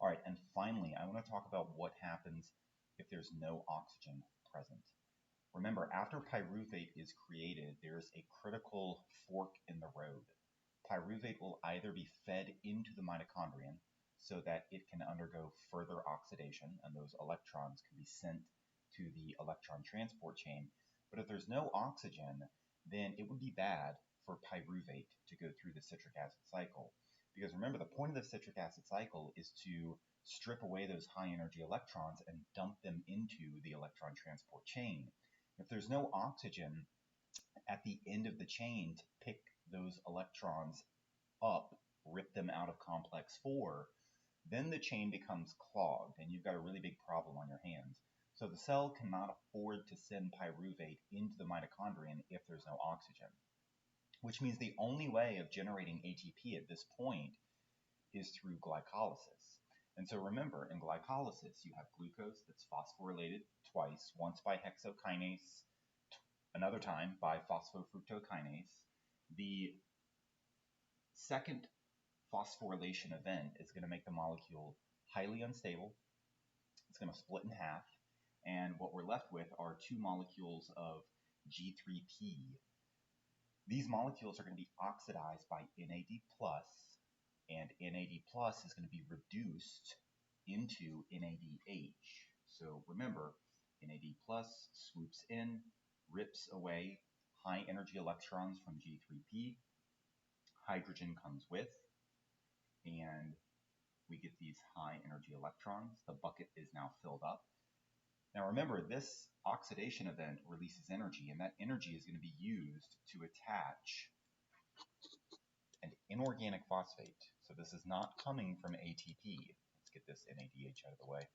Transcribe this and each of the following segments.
All right, and finally, I want to talk about what happens if there's no oxygen present. Remember, after pyruvate is created, there's a critical fork in the road. Pyruvate will either be fed into the mitochondrion so that it can undergo further oxidation, and those electrons can be sent to the electron transport chain. But if there's no oxygen, then it would be bad for pyruvate to go through the citric acid cycle. Because remember, the point of the citric acid cycle is to strip away those high energy electrons and dump them into the electron transport chain. If there's no oxygen at the end of the chain to pick those electrons up, rip them out of complex 4, then the chain becomes clogged and you've got a really big problem on your hands. So the cell cannot afford to send pyruvate into the mitochondrion if there's no oxygen, which means the only way of generating ATP at this point is through glycolysis. And so remember, in glycolysis, you have glucose that's phosphorylated twice, once by hexokinase, another time by phosphofructokinase. The second phosphorylation event is going to make the molecule highly unstable. It's going to split in half. And what we're left with are two molecules of G3P. These molecules are going to be oxidized by NAD+, and NAD+ is going to be reduced into NADH. So remember, NAD+ swoops in, rips away high energy electrons from G3P. Hydrogen comes with, and we get these high energy electrons. The bucket is now filled up. Now remember, this oxidation event releases energy, and that energy is going to be used to attach an inorganic phosphate. So this is not coming from ATP. Let's get this NADH out of the way.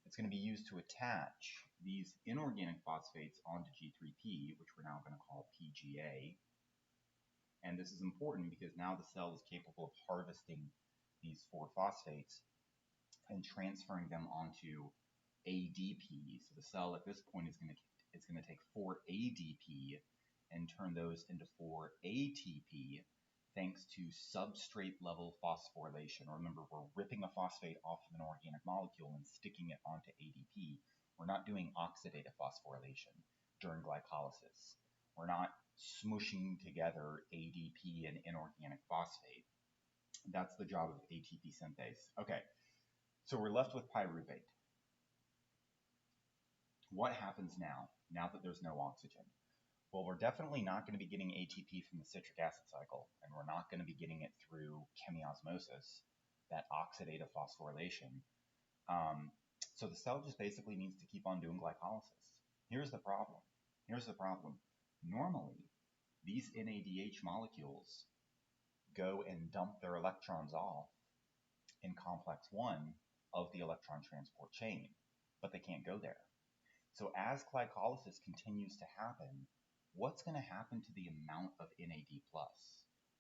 It's going to be used to attach these inorganic phosphates onto G3P, which we're now going to call PGA. And this is important because now the cell is capable of harvesting these 4 phosphates and transferring them onto ADP. So the cell at this point is going to take 4 ADP and turn those into 4 ATP thanks to substrate level phosphorylation. Remember, we're ripping a phosphate off of an organic molecule and sticking it onto ADP. We're not doing oxidative phosphorylation during glycolysis. We're not smushing together ADP and inorganic phosphate. That's the job of ATP synthase. Okay, so we're left with pyruvate. What happens now that there's no oxygen? Well, we're definitely not going to be getting ATP from the citric acid cycle, and we're not going to be getting it through chemiosmosis, that oxidative phosphorylation. So the cell just basically needs to keep on doing glycolysis. Here's the problem. Normally, these NADH molecules go and dump their electrons off in complex 1 of the electron transport chain, but they can't go there. So as glycolysis continues to happen, what's going to happen to the amount of NAD+?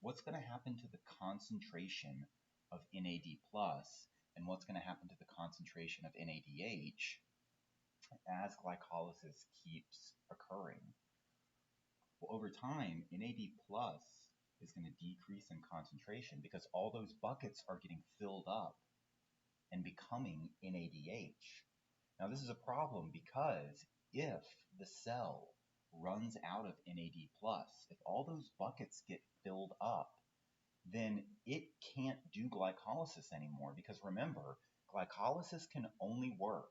What's going to happen to the concentration of NAD+, and what's going to happen to the concentration of NADH as glycolysis keeps occurring? Well, over time, NAD+ is going to decrease in concentration because all those buckets are getting filled up and becoming NADH. Now, this is a problem because if the cell runs out of NAD+, if all those buckets get filled up, then it can't do glycolysis anymore because remember, glycolysis can only work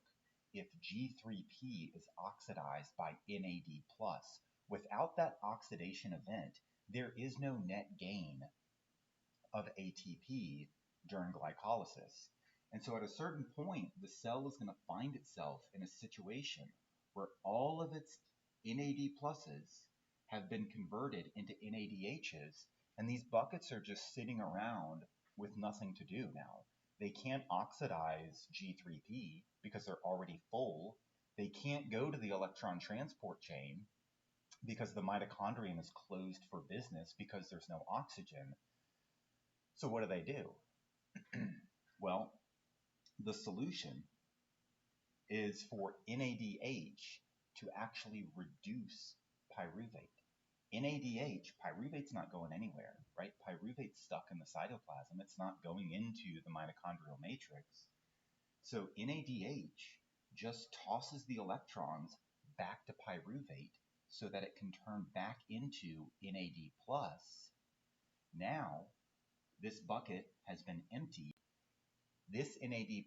if G3P is oxidized by NAD+. Without that oxidation event, there is no net gain of ATP during glycolysis. And so at a certain point, the cell is going to find itself in a situation where all of its NAD pluses have been converted into NADHs, and these buckets are just sitting around with nothing to do now. They can't oxidize G3P because they're already full. They can't go to the electron transport chain because the mitochondrion is closed for business because there's no oxygen. So what do? Well, the solution is for NADH to actually reduce pyruvate. NADH, pyruvate's not going anywhere, right? Pyruvate's stuck in the cytoplasm. It's not going into the mitochondrial matrix. So NADH just tosses the electrons back to pyruvate so that it can turn back into NAD+. Now, this bucket has been emptied. This NAD+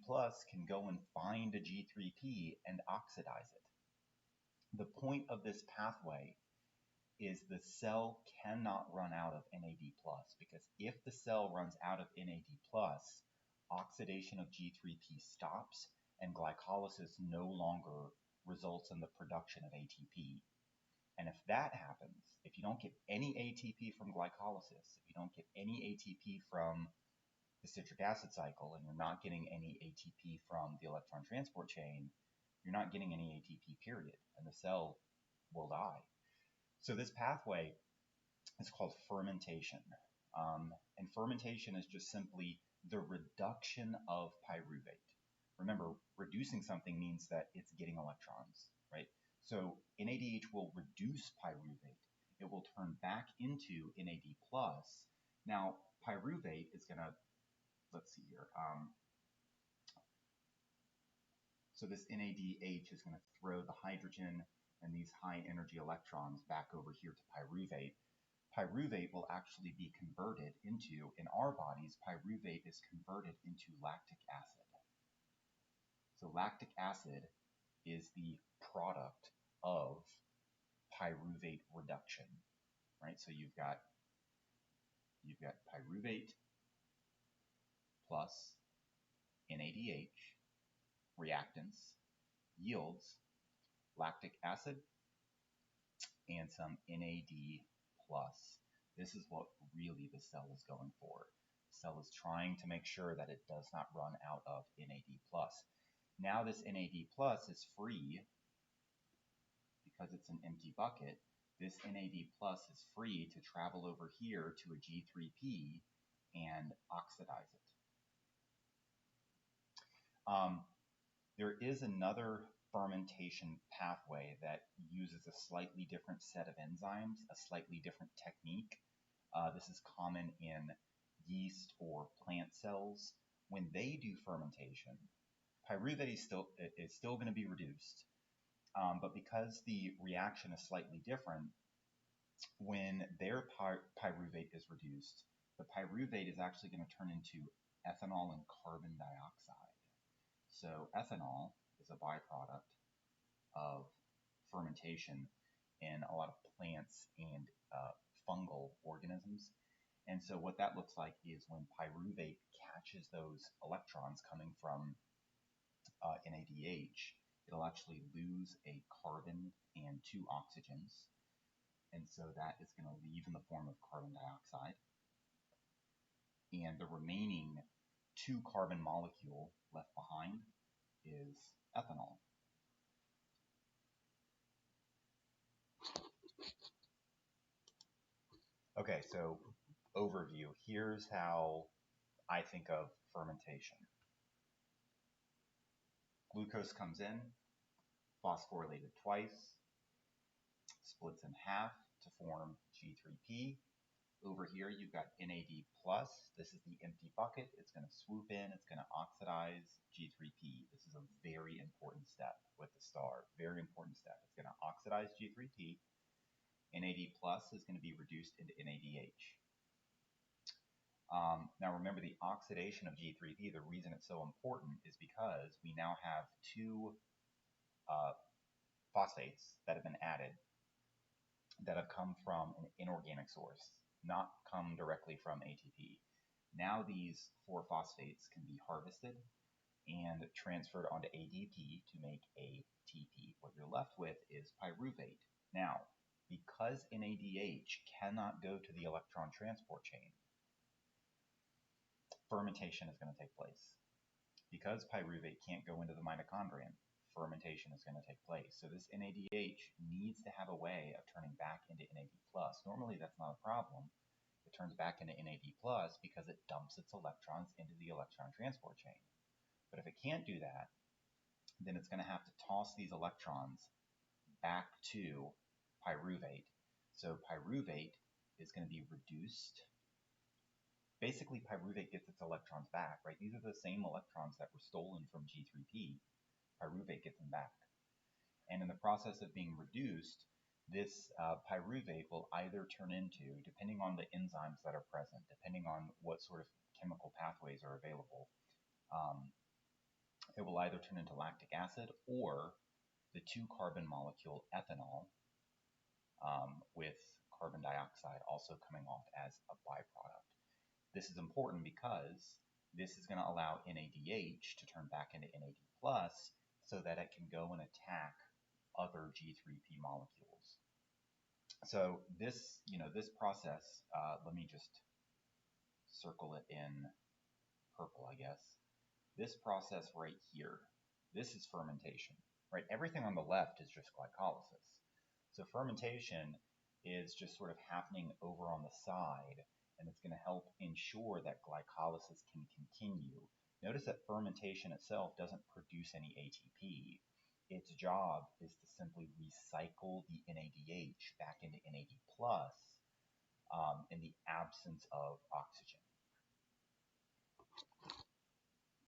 can go and find a G3P and oxidize it. The point of this pathway is the cell cannot run out of NAD+, because if the cell runs out of NAD+, oxidation of G3P stops and glycolysis no longer results in the production of ATP. And if that happens, if you don't get any ATP from glycolysis, if you don't get any ATP from the citric acid cycle, and you're not getting any ATP from the electron transport chain, you're not getting any ATP, period, and the cell will die. So this pathway is called fermentation. And fermentation is just simply the reduction of pyruvate. Remember, reducing something means that it's getting electrons, right? So NADH will reduce pyruvate. It will turn back into NAD+. Now, pyruvate is going to, let's see here. So this NADH is going to throw the hydrogen and these high energy electrons back over here to pyruvate. Pyruvate will actually be converted into, in our bodies, pyruvate is converted into lactic acid. So lactic acid is the product of pyruvate reduction, right? So you've got pyruvate plus NADH, reactants, yields lactic acid and some NAD+. This is what really the cell is going for. The cell is trying to make sure that it does not run out of NAD+. Now this NAD+ is free because it's an empty bucket. This NAD+ is free to travel over here to a G3P and oxidize it. There is another fermentation pathway that uses a slightly different set of enzymes, a slightly different technique. This is common in yeast or plant cells. When they do fermentation, pyruvate is still going to be reduced, but because the reaction is slightly different, when their pyruvate is reduced, the pyruvate is actually going to turn into ethanol and carbon dioxide. So ethanol is a byproduct of fermentation in a lot of plants and fungal organisms. And so what that looks like is when pyruvate catches those electrons coming from NADH, it'll actually lose a carbon and 2 oxygens. And so that is going to leave in the form of carbon dioxide. And the remaining 2 carbon molecule left behind is ethanol. Okay, so overview. Here's how I think of fermentation. Glucose comes in, phosphorylated twice, splits in half to form G3P. Over here, you've got NAD+. This is the empty bucket. It's going to swoop in. It's going to oxidize G3P. This is a very important step with the star. Very important step. It's going to oxidize G3P. NAD+ is going to be reduced into NADH. Now remember, the oxidation of G3P, the reason it's so important is because we now have 2 phosphates that have been added that have come from an inorganic source, not come directly from ATP. Now these 4 phosphates can be harvested and transferred onto ADP to make ATP. What you're left with is pyruvate. Now, because NADH cannot go to the electron transport chain, fermentation is going to take place. Because pyruvate can't go into the mitochondrion, fermentation is going to take place. So this NADH needs to have a way of turning back into NAD+. Normally that's not a problem. It turns back into NAD+ because it dumps its electrons into the electron transport chain. But if it can't do that, then it's going to have to toss these electrons back to pyruvate So pyruvate is going to be reduced. Basically, pyruvate gets its electrons back, right? These are the same electrons that were stolen from G3P. Pyruvate gets them back. And in the process of being reduced, this pyruvate will either turn into, depending on the enzymes that are present, depending on what sort of chemical pathways are available, it will either turn into lactic acid or the 2-carbon molecule ethanol with carbon dioxide also coming off as a byproduct. This is important because this is going to allow NADH to turn back into NAD+, so that it can go and attack other G3P molecules. So this, this process, let me just circle it in purple, I guess. This process right here, this is fermentation, right? Everything on the left is just glycolysis. So fermentation is just sort of happening over on the side, and it's going to help ensure that glycolysis can continue. Notice that fermentation itself doesn't produce any ATP. Its job is to simply recycle the NADH back into NAD plus in the absence of oxygen.